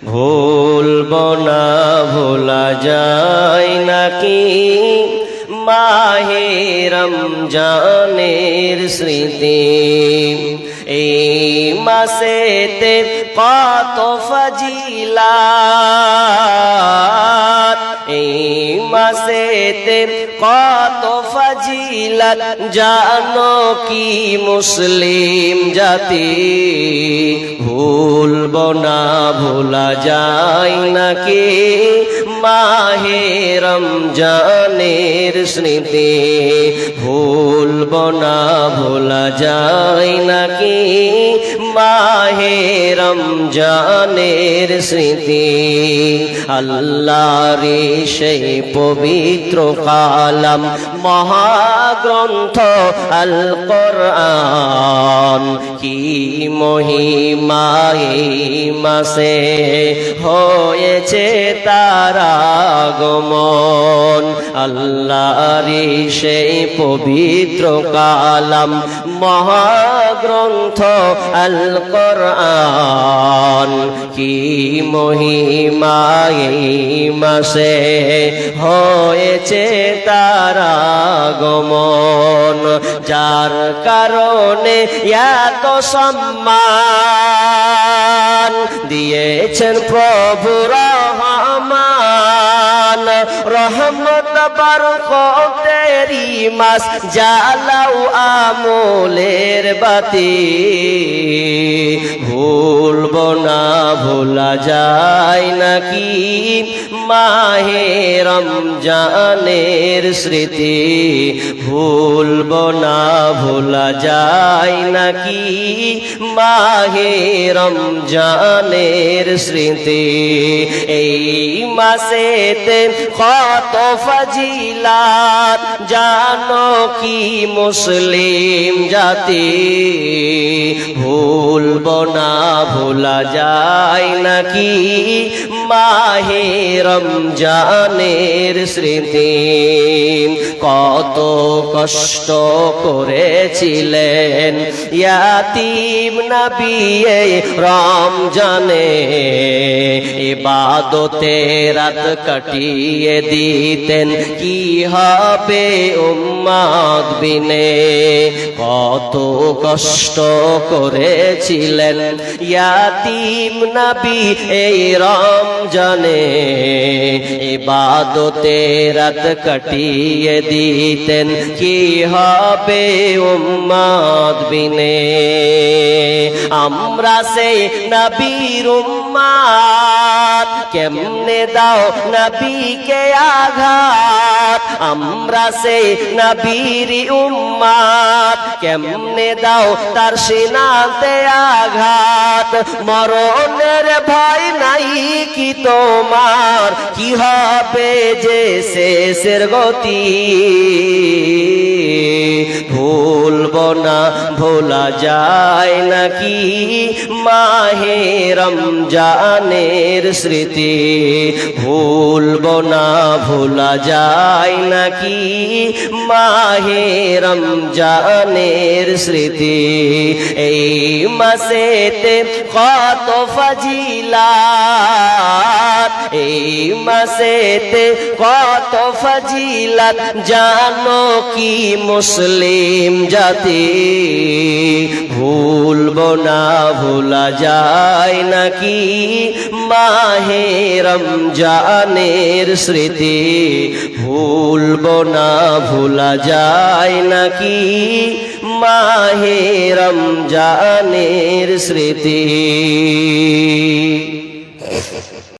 ভুলব না ভোলা যায় নাকি মাহে রমজানের স্মৃতি। এই মাসেতে কত ফজিলাত, এই মাসেতে কত ফজিলাত জানো কি মুসলিম জাতি। ভুলব না ভোলা যায় নাকি মাহে রমজানের স্মৃতি। ভুলব না ভোলা যায় নাকি মাহে রমজানের স্মৃতি। আল্লাহর সেই পবিত্র কালাম মহাগ্রন্থ আল কোরআন, কি মহিমা এই মাসে হয়েছে তার আগমন। আল্লাহর সেই পবিত্র কালাম মহাগ্রন্থ আল কোরআন, কি মহিমা এই মাসে হয়েছে তার আগমন। যার কারণে এত সম্মান দিয়েছেন প্রভু রহমান। রহমত বরকতেরি মাস জ্বালাও আমলের বাতি। ভুলব না ভোলা যায় নাকি মাহে রমজানের স্মৃতি। ভুলব না ভোলা যায় নাকি মাহে রমজানের স্মৃতি। এই মাসেতে কত ফজিলাত জানো কি মুসলিম জাতি। ভুলব না ভোলা যায় নাকি মাহে রমজানের স্মৃতি। কত কষ্ট করেছিলেন ইয়াতীম নবী এই রমজানে। ইবাদতে রাত কাটিয়ে দিতেন কি হবে উম্মত বিনে। কত কষ্ট করেছিলেন ইয়াতীম নবী এই রমজানে। ইবাদতে রাত কাটিয়ে দিতেন কি হবে উম্মত বিনে। আমরা সেই নবীর উম্মত, কেমনে দাও নবীকে আঘাত। আমরা সেই নবীর উম্মত, কেমনে দাও তার সিনাতে আঘাত। মরণের ভয় নাই কি তোমার, কি হবে যে শেষের গতি। ভুলব না ভোলা যায় নাকি মাহে রমজানের স্মৃতি। ভুলব না ভোলা যায় নাকি মাহে রমজানের স্মৃতি। এই মাসেতে কত ফজিলাত, এই মাসেতে কত ফজিলাত জানো কি মুসলিম জাতি। ভুলব না ভোলা যায় নাকি মাহে রমজানের স্মৃতি। ভুলব না ভোলা যায় নাকি মাহে রমজানের স্মৃতি।